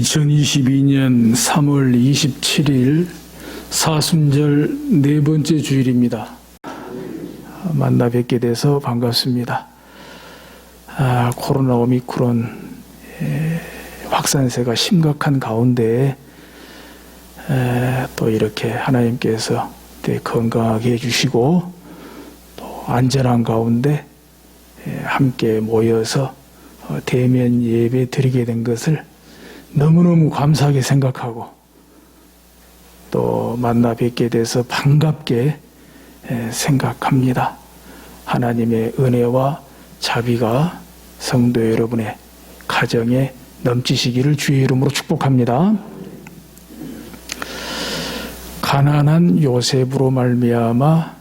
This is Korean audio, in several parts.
2022년 3월 27일 사순절 네 번째 주일입니다. 만나 뵙게 돼서 반갑습니다. 코로나 오미크론 확산세가 심각한 가운데 또 이렇게 하나님께서 건강하게 해주시고 또 안전한 가운데 함께 모여서 대면 예배 드리게 된 것을 너무너무 감사하게 생각하고 또 만나 뵙게 돼서 반갑게 생각합니다. 하나님의 은혜와 자비가 성도 여러분의 가정에 넘치시기를 주의 이름으로 축복합니다. 가난한 요셉으로 말미암아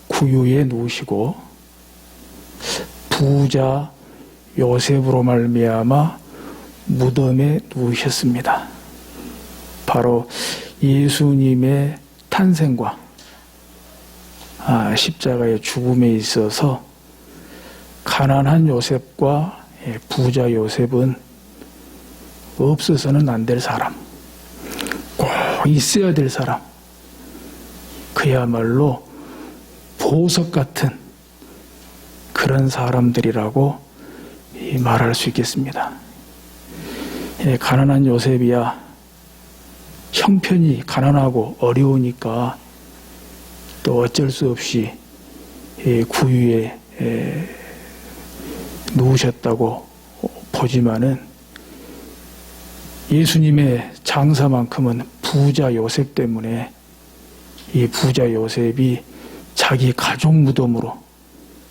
구유에 누우시고 부자 요셉으로 말미암아 무덤에 누우셨습니다. 바로 예수님의 탄생과 십자가의 죽음에 있어서 가난한 요셉과 부자 요셉은 없어서는 안 될 사람, 꼭 있어야 될 사람, 그야말로 보석 같은 그런 사람들이라고 말할 수 있겠습니다. 가난한 요셉이야 형편이 가난하고 어려우니까 또 어쩔 수 없이 구유에 누우셨다고 보지만은 예수님의 장사만큼은 부자 요셉 때문에 이 부자 요셉이 자기 가족 무덤으로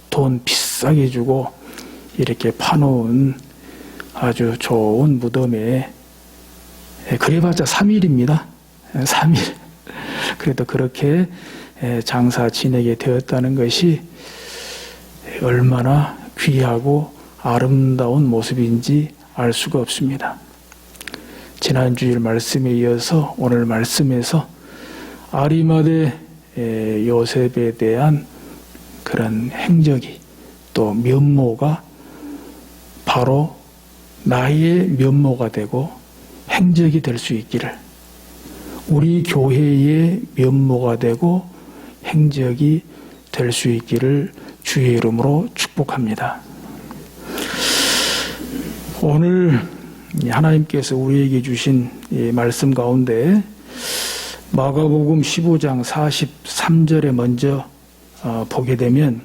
돈 비싸게 주고 이렇게 파놓은 아주 좋은 무덤에 그래봤자 3일입니다. 3일. 그래도 그렇게 장사 지내게 되었다는 것이 얼마나 귀하고 아름다운 모습인지 알 수가 없습니다. 지난 주일 말씀에 이어서 오늘 말씀에서 아리마대 요셉에 대한 그런 행적이 또 면모가 바로 나의 면모가 되고 행적이 될 수 있기를, 우리 교회의 면모가 되고 행적이 될 수 있기를 주의 이름으로 축복합니다. 오늘 하나님께서 우리에게 주신 이 말씀 가운데 마가복음 15장 43절에 먼저 보게 되면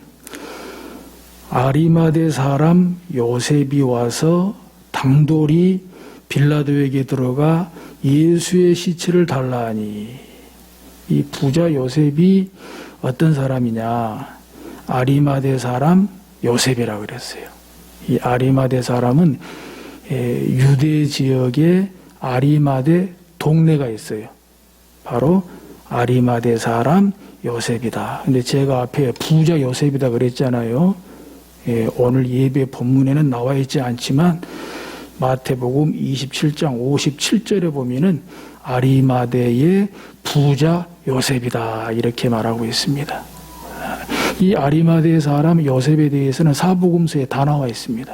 아리마대 사람 요셉이 와서 당돌이 빌라도에게 들어가 예수의 시체를 달라 하니, 이 부자 요셉이 어떤 사람이냐, 아리마대 사람 요셉이라고 그랬어요. 이 아리마대 사람은 유대 지역에 아리마대 동네가 있어요. 바로 아리마대 사람 요셉이다. 근데 제가 앞에 부자 요셉이다 그랬잖아요. 오늘 예배 본문에는 나와 있지 않지만 마태복음 27장 57절에 보면은 아리마대의 부자 요셉이다 이렇게 말하고 있습니다. 이 아리마대 사람 요셉에 대해서는 사복음서에 다 나와 있습니다.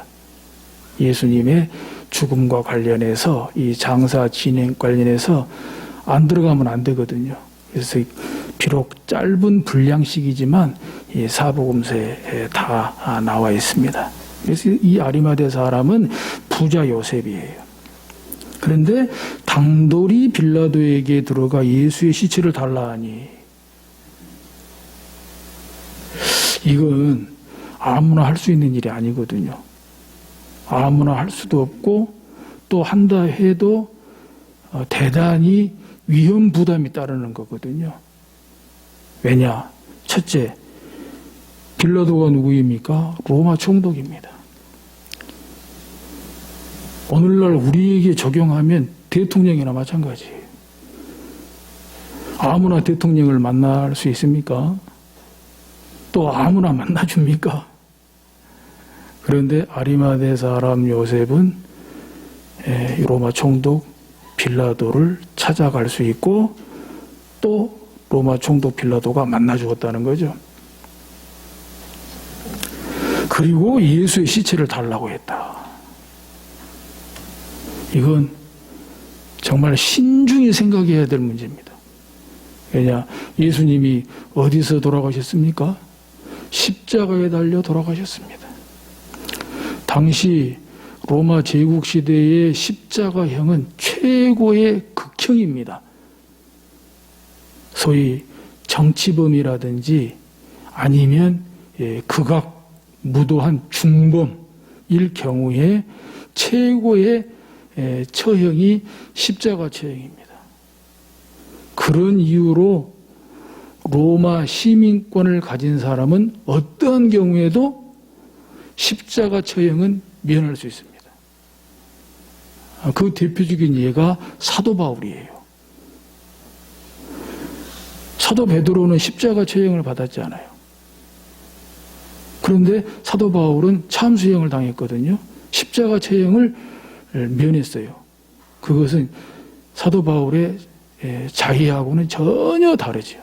예수님의 죽음과 관련해서 이 장사 진행 관련해서 안 들어가면 안 되거든요. 그래서 비록 짧은 분량식이지만 이 사복음서에 다 나와 있습니다. 그래서 이 아리마대 사람은 부자 요셉이에요. 그런데 당돌이 빌라도에게 들어가 예수의 시체를 달라 하니, 이건 아무나 할 수 있는 일이 아니거든요. 아무나 할 수도 없고 또 한다 해도 대단히 위험 부담이 따르는 거거든요. 왜냐? 첫째, 빌라도가 누구입니까? 로마 총독입니다. 오늘날 우리에게 적용하면 대통령이나 마찬가지예요. 아무나 대통령을 만날 수 있습니까? 또 아무나 만나줍니까? 그런데 아리마대 사람 요셉은 로마 총독 빌라도를 찾아갈 수 있고 또 로마 총독 빌라도가 만나주었다는 거죠. 그리고 예수의 시체를 달라고 했다. 이건 정말 신중히 생각해야 될 문제입니다. 왜냐, 예수님이 어디서 돌아가셨습니까? 십자가에 달려 돌아가셨습니다. 당시 로마 제국 시대의 십자가형은 최고의 극형입니다. 소위 정치범이라든지 아니면 극악 무도한 중범일 경우에 최고의 처형이 십자가 처형입니다. 그런 이유로 로마 시민권을 가진 사람은 어떠한 경우에도 십자가 처형은 면할 수 있습니다. 그 대표적인 예가 사도 바울이에요. 사도 베드로는 십자가 처형을 받았지 않아요. 그런데 사도 바울은 참수형을 당했거든요. 십자가 처형을 면했어요. 그것은 사도 바울의 자의하고는 전혀 다르죠.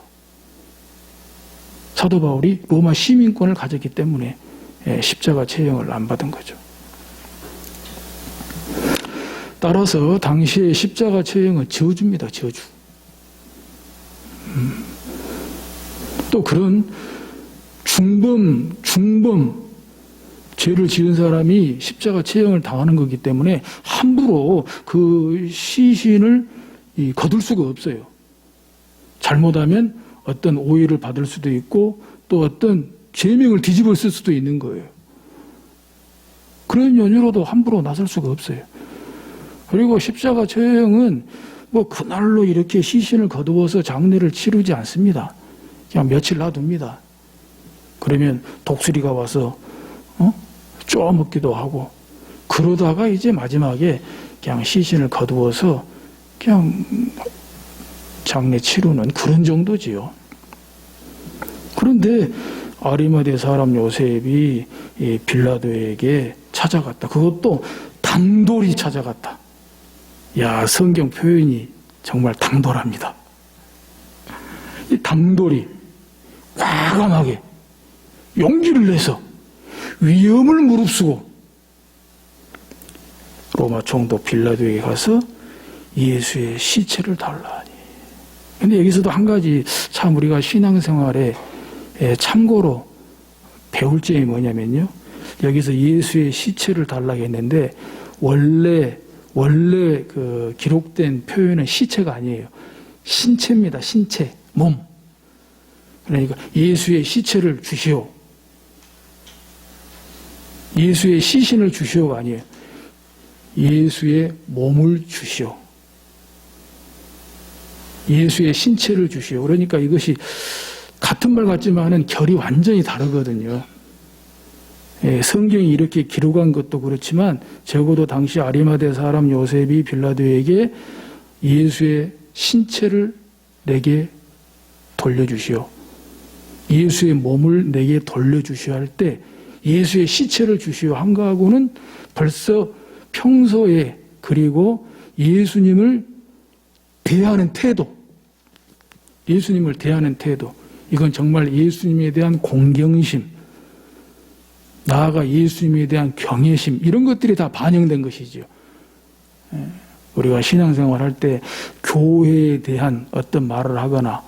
사도 바울이 로마 시민권을 가졌기 때문에 십자가 처형을 안 받은 거죠. 따라서 당시의 십자가 처형은 저주입니다. 저주. 또 그런 중범 죄를 지은 사람이 십자가 처형을 당하는 거기 때문에 함부로 그 시신을 거둘 수가 없어요. 잘못하면 어떤 오해를 받을 수도 있고 또 어떤 죄명을 뒤집어 쓸 수도 있는 거예요. 그런 연유로도 함부로 나설 수가 없어요. 그리고 십자가 처형은 뭐 그날로 이렇게 시신을 거두어서 장례를 치르지 않습니다. 그냥 며칠 놔둡니다. 그러면 독수리가 와서 쪼아먹기도 하고 그러다가 이제 마지막에 그냥 시신을 거두어서 그냥 장례 치르는 그런 정도지요. 그런데 아리마대 사람 요셉이 빌라도에게 찾아갔다. 그것도 당돌이 찾아갔다. 야, 성경 표현이 정말 당돌합니다. 이 당돌이 과감하게 용기를 내서 위험을 무릅쓰고 로마 총독 빌라도에게 가서 예수의 시체를 달라하니. 근데 여기서도 한 가지 참 우리가 신앙생활에 참고로 배울 점이 뭐냐면요. 여기서 예수의 시체를 달라고 했는데 원래 그 기록된 표현은 시체가 아니에요. 신체입니다. 신체, 몸. 그러니까 예수의 시체를 주시오. 예수의 시신을 주시오가 아니에요. 예수의 몸을 주시오. 예수의 신체를 주시오. 그러니까 이것이 같은 말 같지만은 결이 완전히 다르거든요. 성경이 이렇게 기록한 것도 그렇지만 적어도 당시 아리마대 사람 요셉이 빌라도에게 예수의 신체를 내게 돌려주시오. 예수의 몸을 내게 돌려주시오 할 때 예수의 시체를 주시오 한 거하고는 벌써 평소에 그리고 예수님을 대하는 태도, 예수님을 대하는 태도, 이건 정말 예수님에 대한 공경심, 나아가 예수님에 대한 경외심, 이런 것들이 다 반영된 것이죠. 우리가 신앙생활 할 때 교회에 대한 어떤 말을 하거나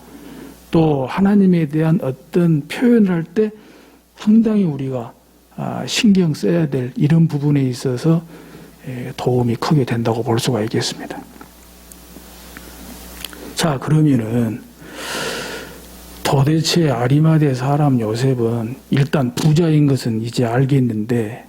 또 하나님에 대한 어떤 표현을 할 때 상당히 우리가 신경 써야 될 이런 부분에 있어서 도움이 크게 된다고 볼 수가 있겠습니다. 자, 그러면은 도대체 아리마대 사람 요셉은 일단 부자인 것은 이제 알겠는데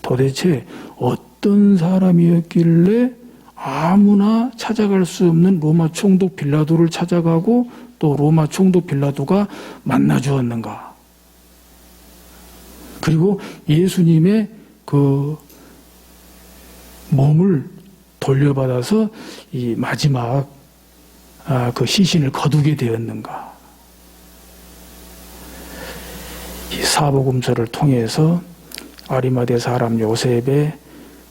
도대체 어떤 사람이었길래 아무나 찾아갈 수 없는 로마 총독 빌라도를 찾아가고 또 로마 총독 빌라도가 만나 주었는가? 그리고 예수님의 그 몸을 돌려받아서 이 마지막 그 시신을 거두게 되었는가? 이 사복음서를 통해서 아리마대 사람 요셉의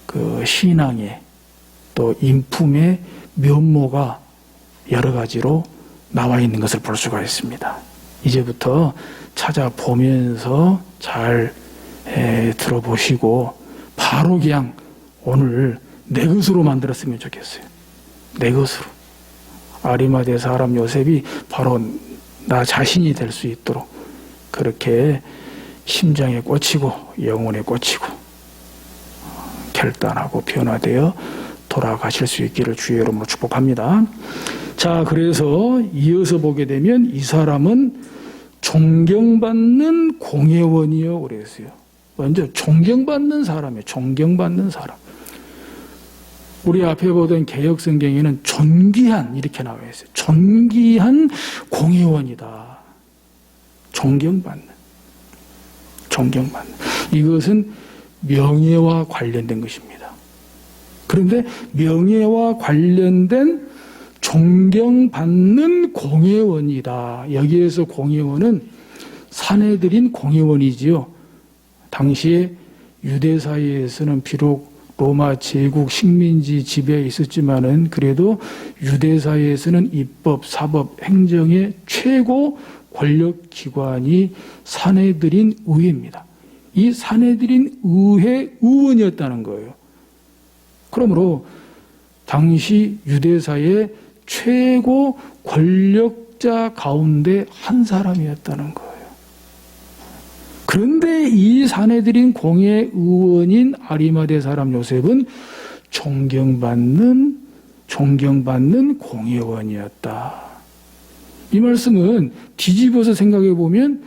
그 신앙의 또 인품의 면모가 여러 가지로 나와 있는 것을 볼 수가 있습니다. 이제부터 찾아보면서 잘 들어보시고 바로 그냥 오늘 내 것으로 만들었으면 좋겠어요. 내 것으로. 아리마대 사람 요셉이 바로 나 자신이 될 수 있도록 그렇게 심장에 꽂히고 영혼에 꽂히고 결단하고 변화되어 돌아가실 수 있기를 주의 이름으로 축복합니다. 자, 그래서 이어서 보게 되면 이 사람은 존경받는 공회원이요 그랬어요. 먼저 존경받는 사람이에요. 존경받는 사람. 우리 앞에 보던 개역 성경에는 존귀한 이렇게 나와 있어요. 존귀한 공회원이다. 존경받는. 이것은 명예와 관련된 것입니다. 그런데 명예와 관련된 존경받는 공회원이다. 여기에서 공회원은 사내들인 공회원이지요. 당시에 유대 사회에서는 비록 로마 제국 식민지 지배에 있었지만은 그래도 유대 사회에서는 입법, 사법, 행정의 최고 권력 기관이 사내들인 의회입니다. 이 사내들인 의회 의원이었다는 거예요. 그러므로 당시 유대 사회의 최고 권력자 가운데 한 사람이었다는 거예요. 그런데 이 사내들인 공회 의원인 아리마대 사람 요셉은 존경받는 공회원이었다. 이 말씀은 뒤집어서 생각해 보면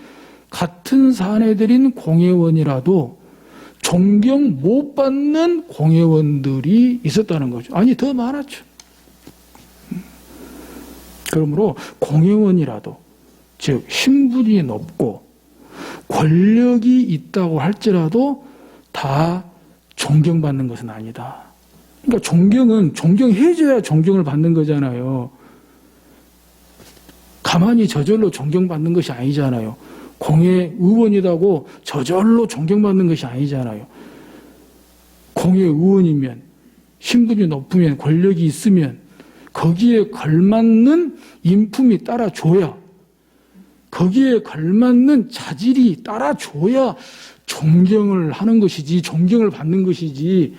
같은 사내들인 공회원이라도 존경 못 받는 공회원들이 있었다는 거죠. 아니, 더 많았죠. 그러므로 공회원이라도, 즉 신분이 높고 권력이 있다고 할지라도 다 존경받는 것은 아니다. 그러니까 존경은 존경해줘야 존경을 받는 거잖아요. 가만히 저절로 존경받는 것이 아니잖아요. 공회 의원이라고 저절로 존경받는 것이 아니잖아요. 공회 의원이면, 신분이 높으면, 권력이 있으면 거기에 걸맞는 인품이 따라줘야, 거기에 걸맞는 자질이 따라줘야 존경을 하는 것이지, 존경을 받는 것이지,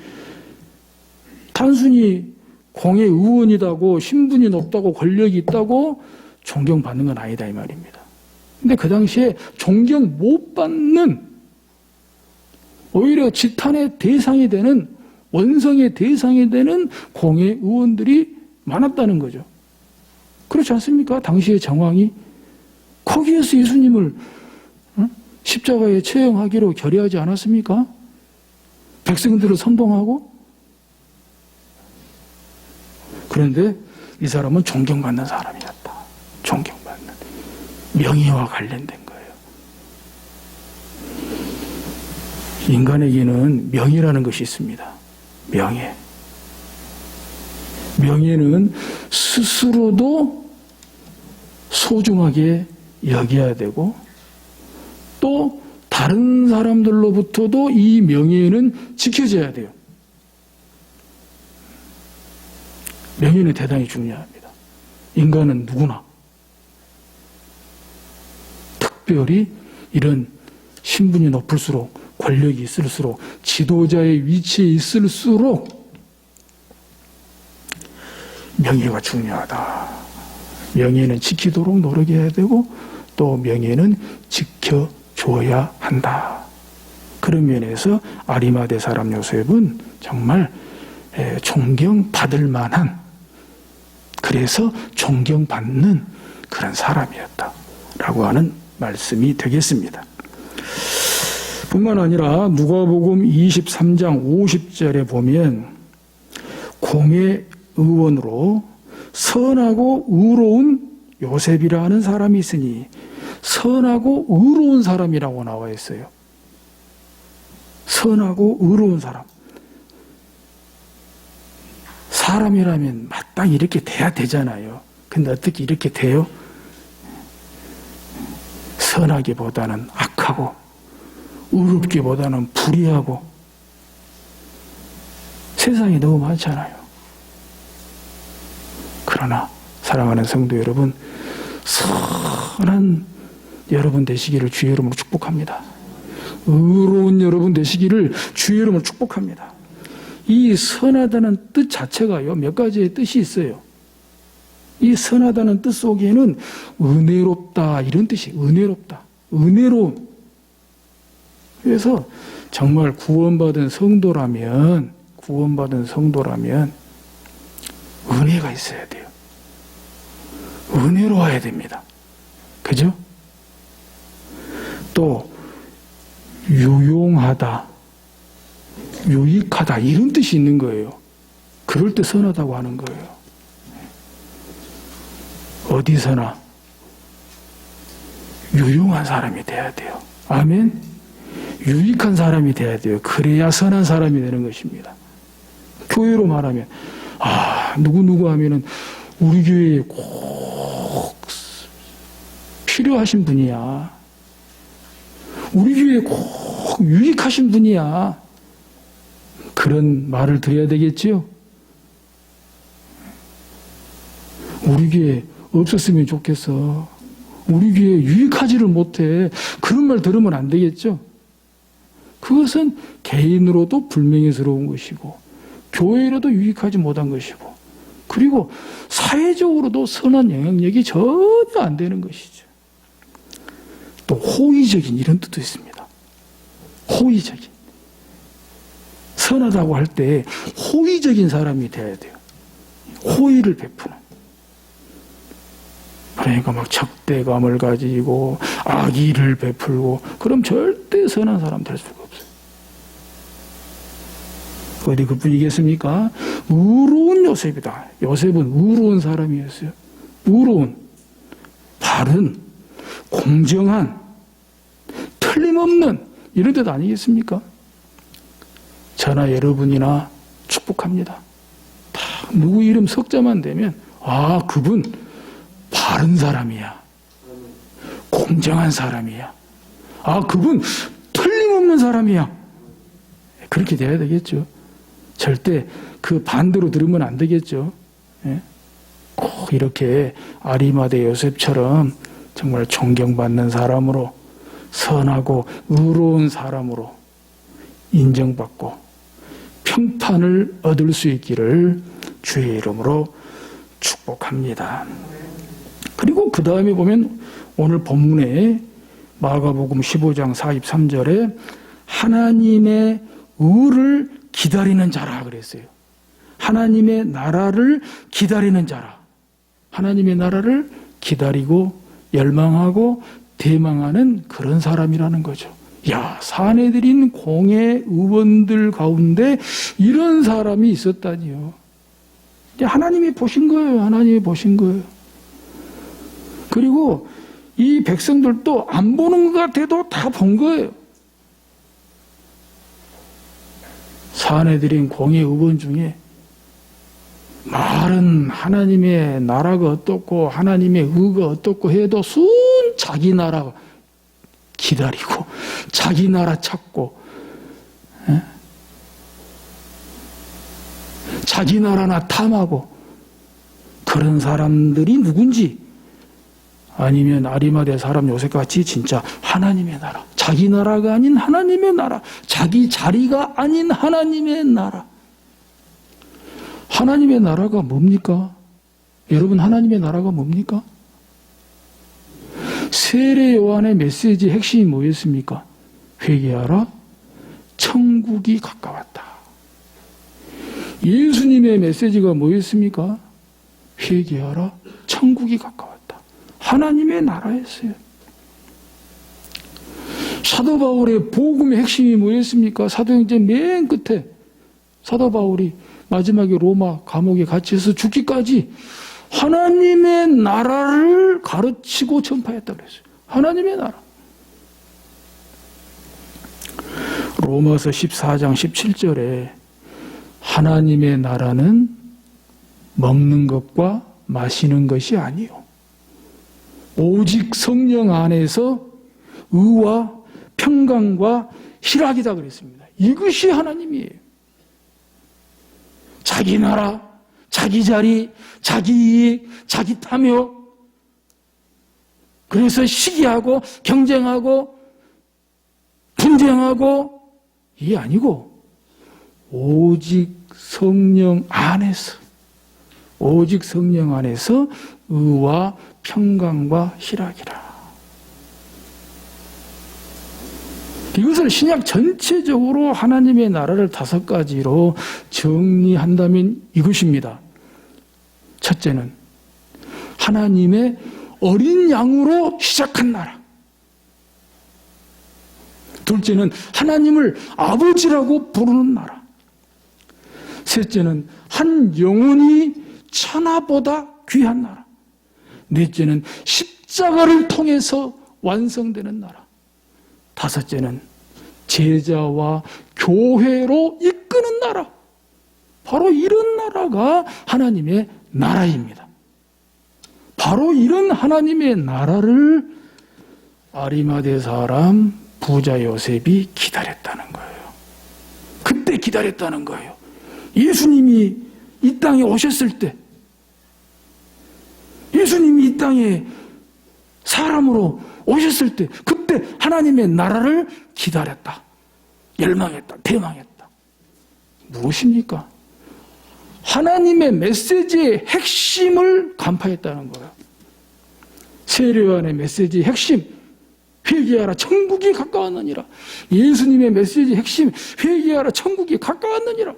단순히 공회 의원이라고, 신분이 높다고, 권력이 있다고 존경받는 건 아니다 이 말입니다. 근데 그 당시에 존경 못 받는, 오히려 지탄의 대상이 되는, 원성의 대상이 되는 공회 의원들이 많았다는 거죠. 그렇지 않습니까? 당시의 정황이. 거기에서 예수님을 십자가에 처형하기로 결의하지 않았습니까? 백성들을 선동하고. 그런데 이 사람은 존경받는 사람이었다. 존경받는. 명예와 관련된 거예요. 인간에게는 명예라는 것이 있습니다. 명예. 명예는 스스로도 소중하게 여겨야 되고 또 다른 사람들로부터도 이 명예는 지켜져야 돼요. 명예는 대단히 중요합니다. 인간은 누구나 특별히 이런 신분이 높을수록, 권력이 있을수록, 지도자의 위치에 있을수록 명예가 중요하다. 명예는 지키도록 노력해야 되고 또 명예는 지켜줘야 한다. 그런 면에서 아리마대 사람 요셉은 정말 존경받을 만한, 그래서 존경받는 그런 사람이었다라고 하는 말씀이 되겠습니다. 뿐만 아니라 누가복음 23장 50절에 보면 공회 의원으로 선하고 의로운 요셉이라는 사람이 있으니, 선하고 의로운 사람이라고 나와 있어요. 선하고 의로운 사람. 사람이라면 마땅히 이렇게 돼야 되잖아요. 근데 어떻게 이렇게 돼요? 선하기보다는 악하고, 의롭기보다는 불의하고, 세상에 너무 많잖아요. 그러나 사랑하는 성도 여러분, 선한 여러분 되시기를 주의 이름으로 축복합니다. 의로운 여러분 되시기를 주의 이름으로 축복합니다. 이 선하다는 뜻 자체가요, 몇 가지의 뜻이 있어요. 이 선하다는 뜻 속에는 은혜롭다, 이런 뜻이, 은혜롭다. 은혜로움. 그래서 정말 구원받은 성도라면 은혜가 있어야 돼요. 은혜로워야 됩니다. 그죠? 또 유용하다, 유익하다, 이런 뜻이 있는 거예요. 그럴 때 선하다고 하는 거예요. 어디서나 유용한 사람이 돼야 돼요. 아멘? 유익한 사람이 돼야 돼요. 그래야 선한 사람이 되는 것입니다. 교회로 말하면, 누구누구 하면은 우리 교회에 꼭 필요하신 분이야. 우리 교회에 꼭 유익하신 분이야. 그런 말을 드려야 되겠지요? 우리 교회 없었으면 좋겠어. 우리 교회 유익하지를 못해. 그런 말 들으면 안 되겠죠? 그것은 개인으로도 불명예스러운 것이고, 교회로도 유익하지 못한 것이고, 그리고 사회적으로도 선한 영향력이 전혀 안 되는 것이죠. 또 호의적인, 이런 뜻도 있습니다. 호의적인. 선하다고 할 때 호의적인 사람이 돼야 돼요. 호의를 베푸는. 그러니까 막 적대감을 가지고 악의를 베풀고, 그럼 절대 선한 사람 될 수가 없어요. 어디 그뿐이겠습니까? 의로운 요셉이다. 요셉은 의로운 사람이었어요. 의로운, 바른, 공정한, 틀림없는, 이런 뜻 아니겠습니까? 저나 여러분이나 축복합니다. 다 누구 이름 석자만 되면, 그분 바른 사람이야. 공정한 사람이야. 그분 틀림없는 사람이야. 그렇게 돼야 되겠죠. 절대 그 반대로 들으면 안 되겠죠. 꼭 이렇게 아리마대 요셉처럼 정말 존경받는 사람으로, 선하고 의로운 사람으로 인정받고 평판을 얻을 수 있기를 주의 이름으로 축복합니다. 그리고 그 다음에 보면 오늘 본문에 마가복음 15장 43절에 하나님의 의를 기다리는 자라 그랬어요. 하나님의 나라를 기다리는 자라. 하나님의 나라를 기다리고 열망하고 대망하는 그런 사람이라는 거죠. 사내들인 공회 의원들 가운데 이런 사람이 있었다니요. 하나님이 보신 거예요. 하나님이 보신 거예요. 그리고 이 백성들도 안 보는 것 같아도 다 본 거예요. 사내들인 공회 의원 중에 말은 하나님의 나라가 어떻고 하나님의 의가 어떻고 해도 순 자기 나라 기다리고 자기 나라 찾고 자기 나라나 탐하고 그런 사람들이 누군지, 아니면 아리마대 사람 요셉같이 진짜 하나님의 나라, 자기 나라가 아닌 하나님의 나라, 자기 자리가 아닌 하나님의 나라. 하나님의 나라가 뭡니까? 여러분, 하나님의 나라가 뭡니까? 세례 요한의 메시지 핵심이 뭐였습니까? 회개하라, 천국이 가까웠다. 예수님의 메시지가 뭐였습니까? 회개하라, 천국이 가까웠다. 하나님의 나라였어요. 사도 바울의 복음의 핵심이 뭐였습니까? 사도행전 맨 끝에 사도 바울이 마지막에 로마 감옥에 갇혀서 죽기까지 하나님의 나라를 가르치고 전파했다고 그랬어요. 하나님의 나라. 로마서 14장 17절에 하나님의 나라는 먹는 것과 마시는 것이 아니요, 오직 성령 안에서 의와 평강과 희락이다 그랬습니다. 이것이 하나님이에요. 자기 나라, 자기 자리, 자기 이익, 자기 탐욕, 그래서 시기하고 경쟁하고 분쟁하고, 이게 아니고 오직 성령 안에서, 오직 성령 안에서 의와 평강과 희락이라. 이것을 신약 전체적으로 하나님의 나라를 5가지로 정리한다면 이것입니다. 첫째는 하나님의 어린 양으로 시작한 나라. 둘째는 하나님을 아버지라고 부르는 나라. 셋째는 한 영혼이 천하보다 귀한 나라. 넷째는 십자가를 통해서 완성되는 나라. 다섯째는 제자와 교회로 이끄는 나라. 바로 이런 나라가 하나님의 나라입니다. 바로 이런 하나님의 나라를 아리마대 사람 부자 요셉이 기다렸다는 거예요. 그때 기다렸다는 거예요. 예수님이 이 땅에 오셨을 때, 예수님이 이 땅에 사람으로 오셨을 때, 그때 하나님의 나라를 기다렸다. 열망했다. 대망했다. 무엇입니까? 하나님의 메시지의 핵심을 간파했다는 거예요. 세례요한의 메시지의 핵심, 회개하라 천국이 가까웠느니라. 예수님의 메시지의 핵심, 회개하라 천국이 가까웠느니라.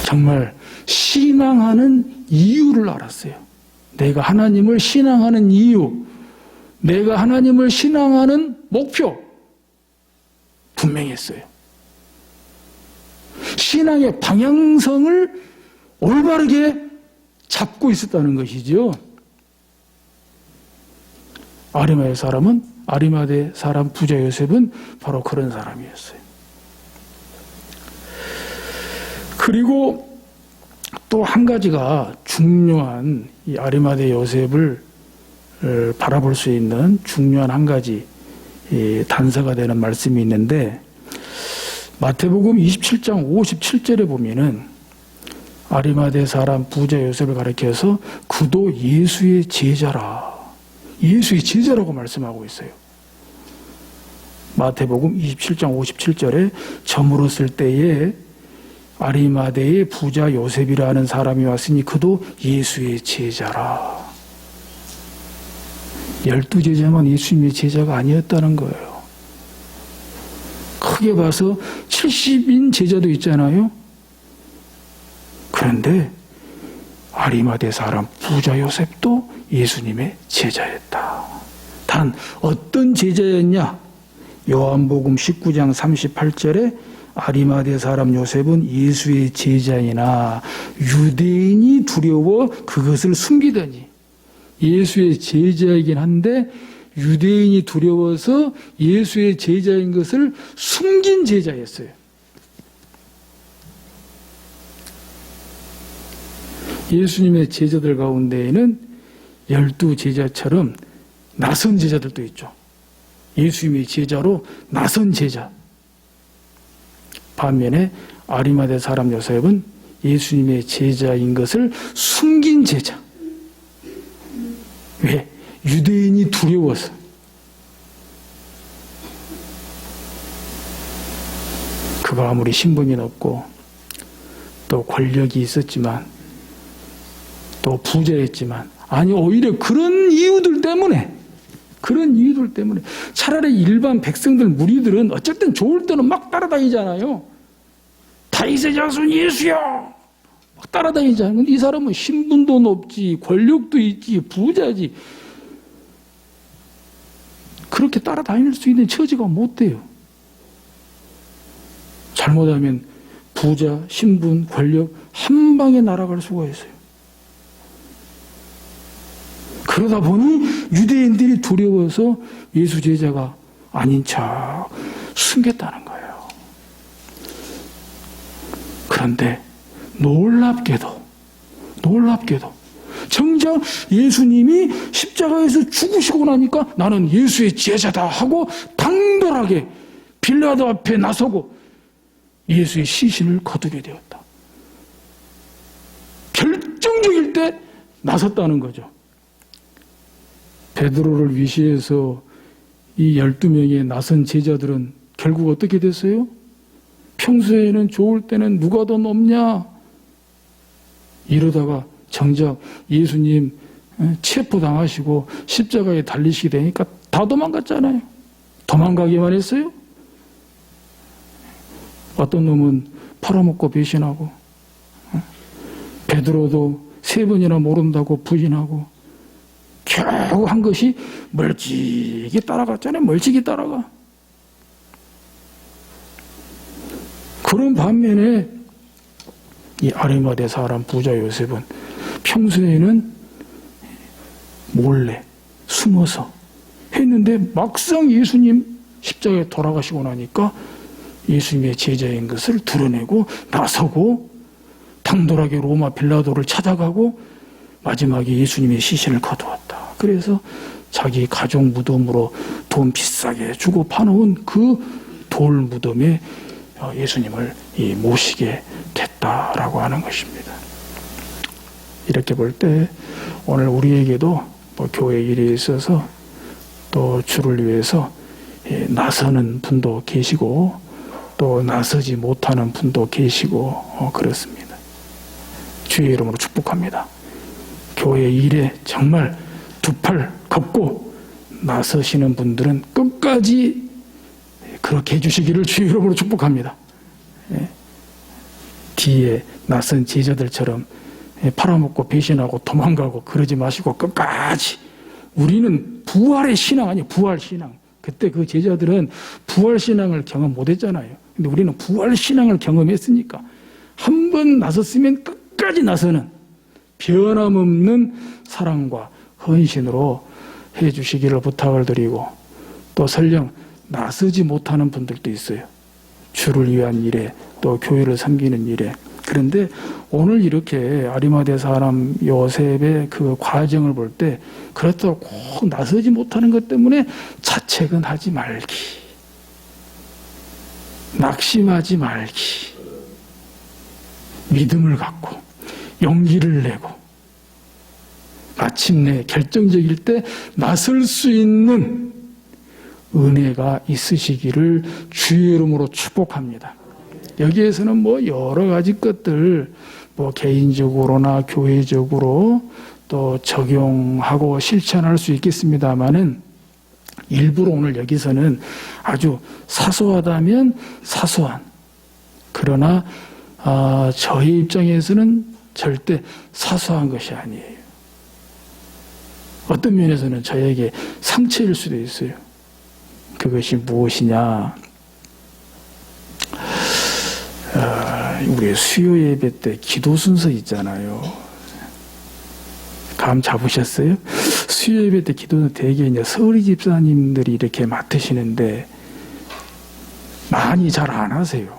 정말 신앙하는 이유를 알았어요. 내가 하나님을 신앙하는 이유, 내가 하나님을 신앙하는 목표, 분명히 했어요. 신앙의 방향성을 올바르게 잡고 있었다는 것이죠. 아리마대 사람 부자 요셉은 바로 그런 사람이었어요. 그리고 또 한 가지가 중요한 이 아리마대 요셉을 바라볼 수 있는 중요한 한 가지 단서가 되는 말씀이 있는데, 마태복음 27장 57절에 보면은 아리마대 사람 부자 요셉을 가리켜서 그도 예수의 제자라, 예수의 제자라고 말씀하고 있어요. 마태복음 27장 57절에 저물었을 때에 아리마대의 부자 요셉이라는 사람이 왔으니 그도 예수의 제자라. 12제자만 예수님의 제자가 아니었다는 거예요. 크게 봐서 70인 제자도 있잖아요. 그런데 아리마대 사람 부자 요셉도 예수님의 제자였다. 단 어떤 제자였냐? 요한복음 19장 38절에 아리마대 사람 요셉은 예수의 제자이나 유대인이 두려워 그것을 숨기더니, 예수의 제자이긴 한데 유대인이 두려워서 예수의 제자인 것을 숨긴 제자였어요. 예수님의 제자들 가운데에는 12제자처럼 낯선 제자들도 있죠. 예수님의 제자로 낯선 제자. 반면에 아리마대 사람 요셉은 예수님의 제자인 것을 숨긴 제자. 왜? 유대인이 두려워서. 그가 아무리 신분이 높고 또 권력이 있었지만 또 부자였지만, 아니 오히려 그런 이유들 때문에 차라리 일반 백성들, 무리들은 어쨌든 좋을 때는 막 따라다니잖아요. 다윗의 자손 예수야 막 따라다니잖아요. 근데 이 사람은 신분도 높지, 권력도 있지, 부자지. 그렇게 따라다닐 수 있는 처지가 못 돼요. 잘못하면 부자, 신분, 권력 한 방에 날아갈 수가 있어요. 그러다 보니 유대인들이 두려워서 예수 제자가 아닌 척 숨겼다는 거예요. 그런데 놀랍게도 정작 예수님이 십자가에서 죽으시고 나니까 나는 예수의 제자다 하고 당돌하게 빌라도 앞에 나서고 예수의 시신을 거두게 되었다. 결정적일 때 나섰다는 거죠. 베드로를 위시해서 이 12명의 나선 제자들은 결국 어떻게 됐어요? 평소에는 좋을 때는 누가 더 높냐? 이러다가 정작 예수님 체포당하시고 십자가에 달리시게 되니까 다 도망갔잖아요. 도망가기만 했어요? 어떤 놈은 팔아먹고 배신하고, 베드로도 3번이나 모른다고 부인하고, 겨우 한 것이 멀찍이 따라갔잖아요. 멀찍이 따라가. 그런 반면에 이 아리마대 사람 부자 요셉은 평소에는 몰래 숨어서 했는데 막상 예수님 십자가에 돌아가시고 나니까 예수님의 제자인 것을 드러내고 나서고 당돌하게 로마 빌라도를 찾아가고 마지막에 예수님의 시신을 거두었다. 그래서 자기 가족 무덤으로 돈 비싸게 주고 파놓은 그 돌 무덤에 예수님을 모시게 됐다라고 하는 것입니다. 이렇게 볼 때 오늘 우리에게도 교회 일에 있어서 또 주를 위해서 나서는 분도 계시고 또 나서지 못하는 분도 계시고 그렇습니다. 주의 이름으로 축복합니다. 교회 일에 정말 두 팔 걷고 나서시는 분들은 끝까지 그렇게 해주시기를 주의 이름으로 축복합니다. 뒤에 낯선 제자들처럼 팔아먹고 배신하고 도망가고 그러지 마시고 끝까지. 우리는 부활의 신앙 아니에요. 부활 신앙. 그때 그 제자들은 부활 신앙을 경험 못했잖아요. 근데 우리는 부활 신앙을 경험했으니까 한 번 나섰으면 끝까지 나서는 변함없는 사랑과 헌신으로 해주시기를 부탁을 드리고, 또 설령 나서지 못하는 분들도 있어요. 주를 위한 일에 또 교회를 섬기는 일에. 그런데 오늘 이렇게 아리마대 사람 요셉의 그 과정을 볼 때 그렇다고 꼭 나서지 못하는 것 때문에 자책은 하지 말기, 낙심하지 말기, 믿음을 갖고 용기를 내고 마침내 결정적일 때 나설 수 있는 은혜가 있으시기를 주의 이름으로 축복합니다. 여기에서는 여러 가지 것들 개인적으로나 교회적으로 또 적용하고 실천할 수 있겠습니다만은 일부러 오늘 여기서는 아주 사소하다면 사소한, 그러나 저희 입장에서는 절대 사소한 것이 아니에요. 어떤 면에서는 저에게 상처일 수도 있어요. 그것이 무엇이냐? 우리 수요 예배 때 기도 순서 있잖아요. 감 잡으셨어요? 수요 예배 때 기도는 대개 이제 서리 집사님들이 이렇게 맡으시는데 많이 잘 안 하세요.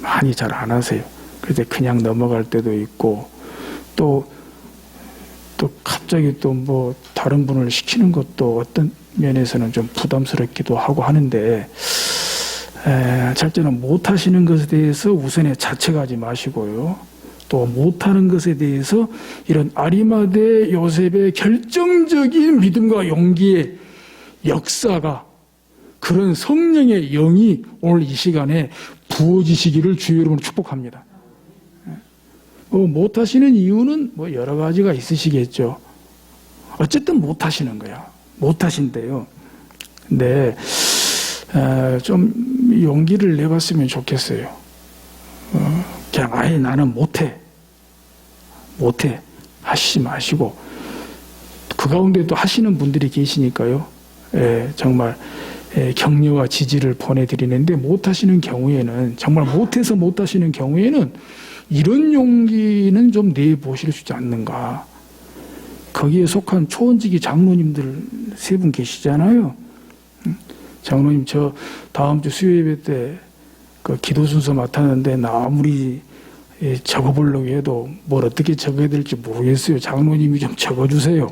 많이 잘 안 하세요. 그래서 그냥 넘어갈 때도 있고, 또 갑자기 또 다른 분을 시키는 것도 어떤 면에서는 좀 부담스럽기도 하고 하는데, 절대는 못하시는 것에 대해서 우선에 자책하지 마시고요. 또 못하는 것에 대해서 이런 아리마대 요셉의 결정적인 믿음과 용기의 역사가, 그런 성령의 영이 오늘 이 시간에 부어지시기를 주의 이름으로 축복합니다. 못하시는 이유는 여러 가지가 있으시겠죠. 어쨌든 못하시는 거야. 못하신대요. 근데 좀 용기를 내봤으면 좋겠어요. 그냥 아예 나는 못해 하시지 마시고, 그 가운데 또 하시는 분들이 계시니까요. 정말 격려와 지지를 보내드리는데, 못하시는 경우에는, 정말 못해서 못하시는 경우에는 이런 용기는 좀 내보실 수 있지 않는가. 거기에 속한 초원지기 장로님들 3분 계시잖아요. 장로님, 저 다음 주 수요예배 때 그 기도 순서 맡았는데 나 아무리 적어보려고 해도 뭘 어떻게 적어야 될지 모르겠어요. 장로님이 좀 적어주세요.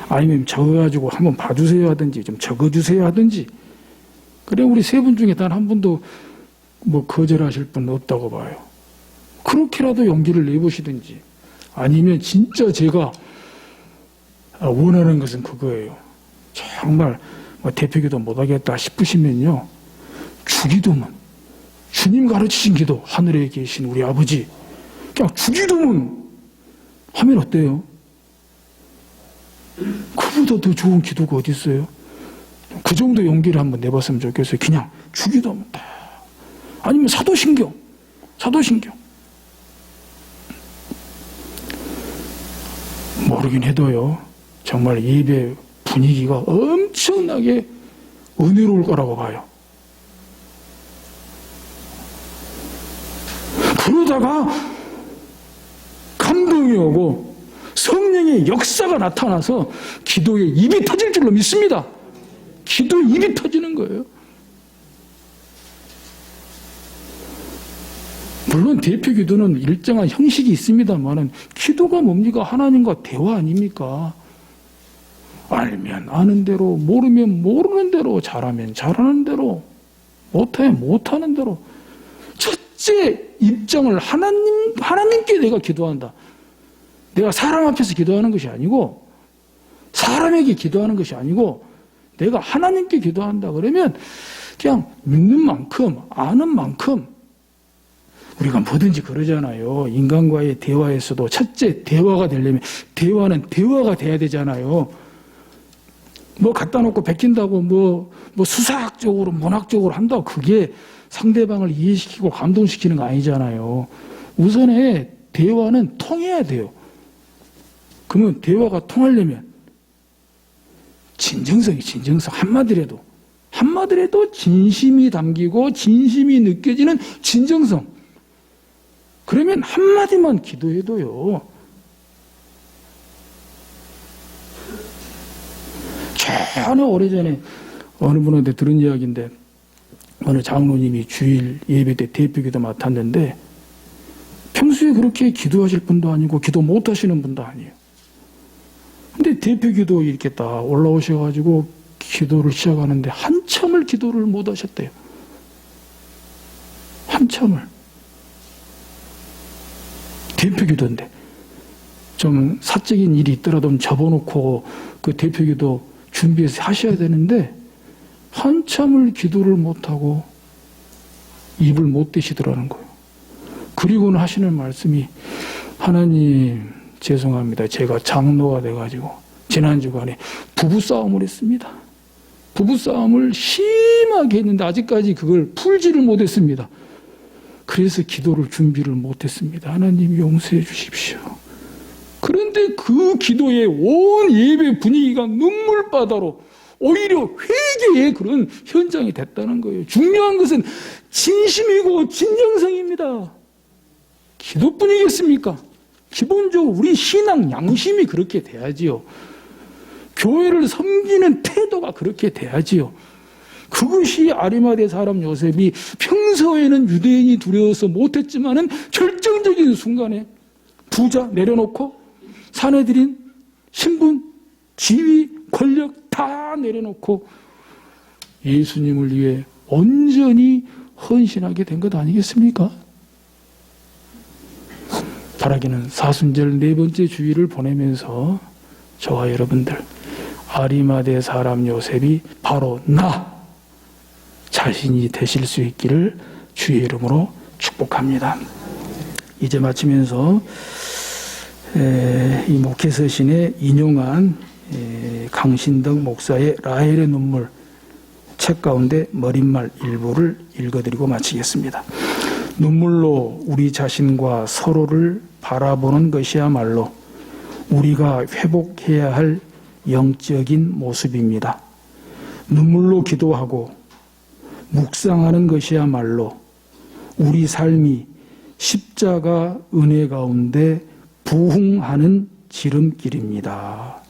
아니면 적어가지고 한번 봐주세요 하든지 좀 적어주세요 하든지. 그래, 우리 3분 중에 단 한 분도 거절하실 분 없다고 봐요. 그렇게라도 용기를 내보시든지, 아니면 진짜 제가 원하는 것은 그거예요. 정말 대표기도 못하겠다 싶으시면요, 주기도문, 주님 가르치신 기도, 하늘에 계신 우리 아버지, 그냥 주기도문 하면 어때요? 그보다 더 좋은 기도가 어디 있어요? 그 정도 용기를 한번 내봤으면 좋겠어요. 그냥 주기도문 다. 아니면 사도신경. 모르긴 해도요, 정말 예배 분위기가 엄청나게 은혜로울 거라고 봐요. 그러다가 감동이 오고 성령의 역사가 나타나서 기도에 입이 터질 줄로 믿습니다. 기도에 입이 터지는 거예요. 물론 대표 기도는 일정한 형식이 있습니다만은, 기도가 뭡니까? 하나님과 대화 아닙니까? 알면 아는 대로, 모르면 모르는 대로, 잘하면 잘하는 대로, 못하면 못하는 대로. 첫째 입장을 하나님께 내가 기도한다. 내가 사람 앞에서 기도하는 것이 아니고, 사람에게 기도하는 것이 아니고, 내가 하나님께 기도한다. 그러면 그냥 믿는 만큼, 아는 만큼, 우리가 뭐든지 그러잖아요. 인간과의 대화에서도 첫째 대화가 되려면 대화는 대화가 돼야 되잖아요. 뭐 갖다 놓고 베낀다고 뭐 수사학적으로 문학적으로 한다고 그게 상대방을 이해시키고 감동시키는 거 아니잖아요. 우선에 대화는 통해야 돼요. 그러면 대화가 통하려면 진정성. 한마디라도 진심이 담기고 진심이 느껴지는 진정성. 그러면 한마디만 기도해도요, 전혀 오래전에 어느 분한테 들은 이야기인데, 어느 장로님이 주일 예배 때 대표기도 맡았는데, 평소에 그렇게 기도하실 분도 아니고 기도 못하시는 분도 아니에요. 근데 대표기도 이렇게 딱 올라오셔가지고 기도를 시작하는데 한참을 기도를 못하셨대요. 한참을. 대표기도인데 좀 사적인 일이 있더라도 좀 접어놓고 그 대표기도 준비해서 하셔야 되는데, 한참을 기도를 못하고 입을 못 대시더라는 거예요. 그리고는 하시는 말씀이, 하나님 죄송합니다. 제가 장로가 돼가지고 지난 주간에 부부싸움을 했습니다. 부부싸움을 심하게 했는데 아직까지 그걸 풀지를 못했습니다. 그래서 기도를 준비를 못했습니다. 하나님 용서해 주십시오. 그런데 그 기도에 온 예배 분위기가 눈물바다로 오히려 회개의 그런 현장이 됐다는 거예요. 중요한 것은 진심이고 진정성입니다. 기도뿐이겠습니까? 기본적으로 우리 신앙 양심이 그렇게 돼야지요. 교회를 섬기는 태도가 그렇게 돼야지요. 그것이 아리마대 사람 요셉이 평소에는 유대인이 두려워서 못했지만은 결정적인 순간에 부자 내려놓고 사내들인 신분, 지위, 권력 다 내려놓고 예수님을 위해 온전히 헌신하게 된 것 아니겠습니까? 바라기는 사순절 네 번째 주일을 보내면서 저와 여러분들, 아리마대 사람 요셉이 바로 나 자신이 되실 수 있기를 주의 이름으로 축복합니다. 이제 마치면서 이 목회서신에 인용한 강신덕 목사의 라헬의 눈물 책 가운데 머릿말 일부를 읽어드리고 마치겠습니다. 눈물로 우리 자신과 서로를 바라보는 것이야말로 우리가 회복해야 할 영적인 모습입니다. 눈물로 기도하고 묵상하는 것이야말로 우리 삶이 십자가 은혜 가운데 부흥하는 지름길입니다.